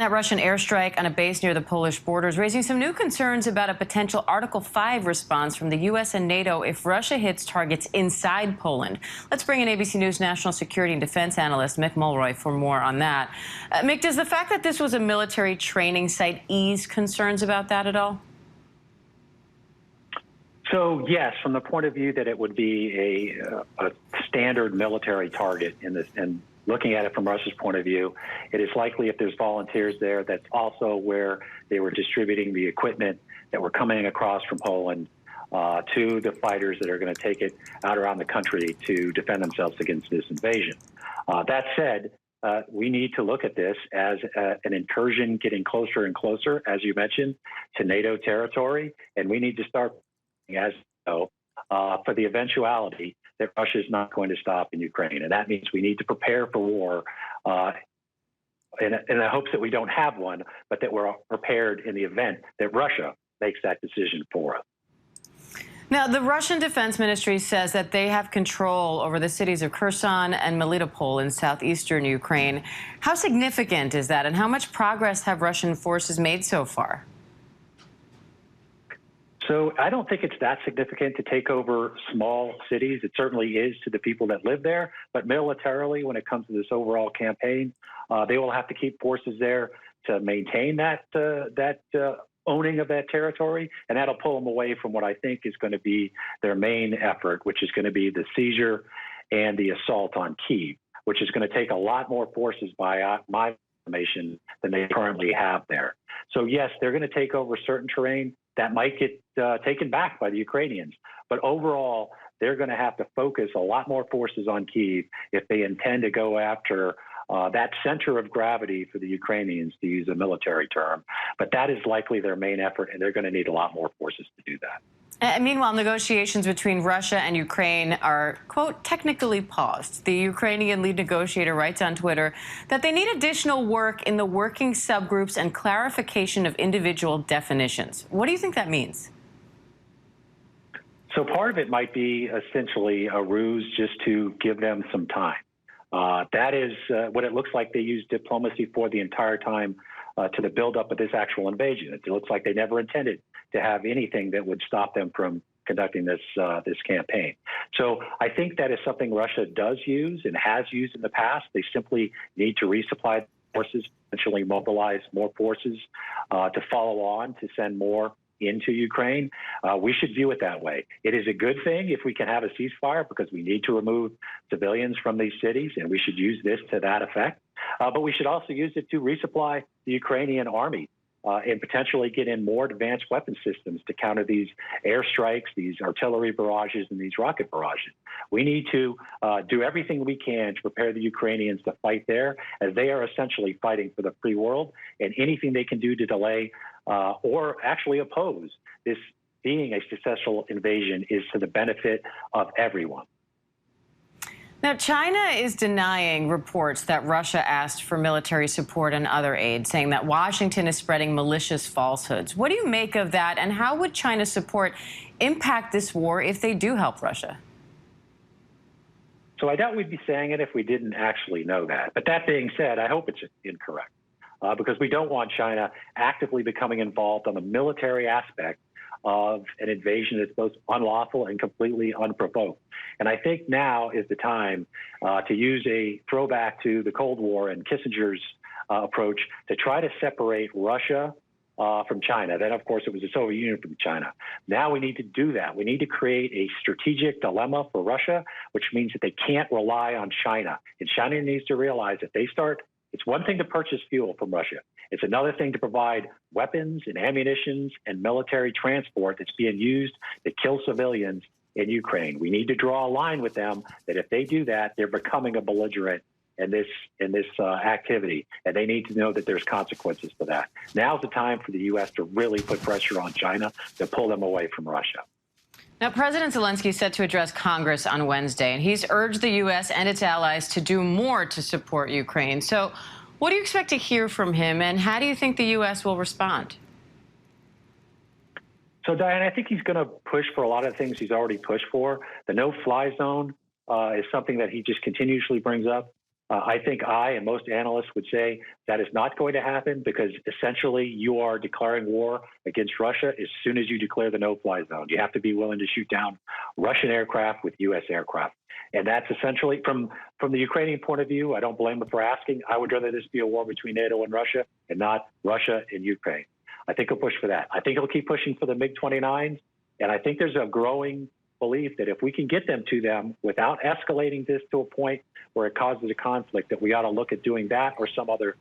That Russian airstrike on a base near the Polish border is raising some new concerns about a potential Article 5 response from the U.S. and NATO if Russia hits targets inside Poland. Let's bring in ABC News national security and defense analyst Mick Mulroy for more on that. Mick, does the fact that this was a military training site ease concerns about that at all? So, yes, from the point of view that it would be a standard military target and looking at it from Russia's point of view, it is likely if there's volunteers there, that's also where they were distributing the equipment that were coming across from Poland to the fighters that are going to take it out around the country to defend themselves against this invasion. That said, we need to look at this as an incursion getting closer and closer, as you mentioned, to NATO territory, and we need to start as for the eventuality that Russia is not going to stop in Ukraine. And that means we need to prepare for war in the hopes that we don't have one, but that we're prepared in the event that Russia makes that decision for us. Now, the Russian Defense Ministry says that they have control over the cities of Kherson and Melitopol in southeastern Ukraine. How significant is that, and how much progress have Russian forces made so far? So I don't think it's that significant to take over small cities. It certainly is to the people that live there. But militarily, when it comes to this overall campaign, they will have to keep forces there to maintain that owning of that territory. And that'll pull them away from what I think is going to be their main effort, which is going to be the seizure and the assault on Kyiv, which is going to take a lot more forces by my estimation than they currently have there. So, yes, they're going to take over certain terrain. That might get taken back by the Ukrainians. But overall, they're going to have to focus a lot more forces on Kyiv if they intend to go after that center of gravity for the Ukrainians, to use a military term. But that is likely their main effort, and they're going to need a lot more forces to do that. Meanwhile, negotiations between Russia and Ukraine are, quote, technically paused. The Ukrainian lead negotiator writes on Twitter that they need additional work in the working subgroups and clarification of individual definitions. What do you think that means? So part of it might be essentially a ruse just to give them some time. That is what it looks like they used diplomacy for the entire time to the buildup of this actual invasion. It looks like they never intended to have anything that would stop them from conducting this campaign. So I think that is something Russia does use and has used in the past. They simply need to resupply forces, essentially mobilize more forces to follow on, to send more into Ukraine. We should view it that way. It is a good thing if we can have a ceasefire because we need to remove civilians from these cities, and we should use this to that effect. But we should also use it to resupply the Ukrainian army and potentially get in more advanced weapon systems to counter these airstrikes, these artillery barrages, and these rocket barrages. We need to do everything we can to prepare the Ukrainians to fight there, as they are essentially fighting for the free world, and anything they can do to delay or actually oppose this being a successful invasion is to the benefit of everyone. Now, China is denying reports that Russia asked for military support and other aid, saying that Washington is spreading malicious falsehoods. What do you make of that, and how would China's support impact this war if they do help Russia? So I doubt we'd be saying it if we didn't actually know that. But that being said, I hope it's incorrect because we don't want China actively becoming involved on the military aspect of an invasion that's both unlawful and completely unprovoked. And I think now is the time to use a throwback to the Cold War and Kissinger's approach to try to separate Russia from China. Then, of course, it was the Soviet Union from China. Now we need to do that. We need to create a strategic dilemma for Russia, which means that they can't rely on China. And China needs to realize that it's one thing to purchase fuel from Russia. It's another thing to provide weapons and ammunitions and military transport that's being used to kill civilians in Ukraine. We need to draw a line with them that if they do that, they're becoming a belligerent in this activity, and they need to know that there's consequences for that. Now's the time for the U.S. to really put pressure on China to pull them away from Russia. Now, President Zelenskyy is set to address Congress on Wednesday, and he's urged the U.S. and its allies to do more to support Ukraine. So what do you expect to hear from him, and how do you think the U.S. will respond? So, Diane, I think he's going to push for a lot of things he's already pushed for. The no-fly zone is something that he just continuously brings up. I think I and most analysts would say that is not going to happen because essentially you are declaring war against Russia as soon as you declare the no-fly zone. You have to be willing to shoot down Russian aircraft with U.S. aircraft. And that's essentially, from the Ukrainian point of view, I don't blame them for asking. I would rather this be a war between NATO and Russia and not Russia and Ukraine. I think he'll push for that. I think he'll keep pushing for the MiG-29s. And I think there's a growing belief that if we can get them to them without escalating this to a point where it causes a conflict, that we ought to look at doing that or some other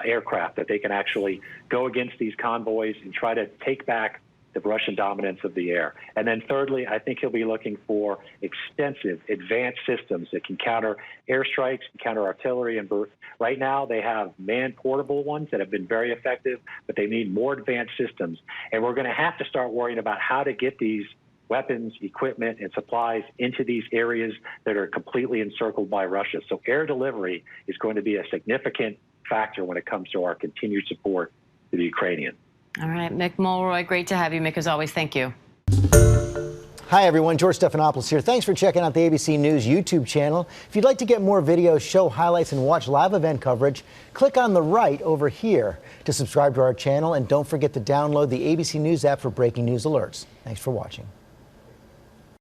aircraft that they can actually go against these convoys and try to take back the Russian dominance of the air. And then thirdly, I think he'll be looking for extensive advanced systems that can counter airstrikes, counter artillery. And right now they have man-portable ones that have been very effective, but they need more advanced systems. And we're going to have to start worrying about how to get these weapons, equipment, and supplies into these areas that are completely encircled by Russia. So air delivery is going to be a significant factor when it comes to our continued support to the Ukrainians. All right, Mick Mulroy, great to have you, Mick, as always. Thank you. Hi, everyone. George Stephanopoulos here. Thanks for checking out the ABC News YouTube channel. If you'd like to get more videos, show highlights, and watch live event coverage, click on the right over here to subscribe to our channel. And don't forget to download the ABC News app for breaking news alerts. Thanks for watching.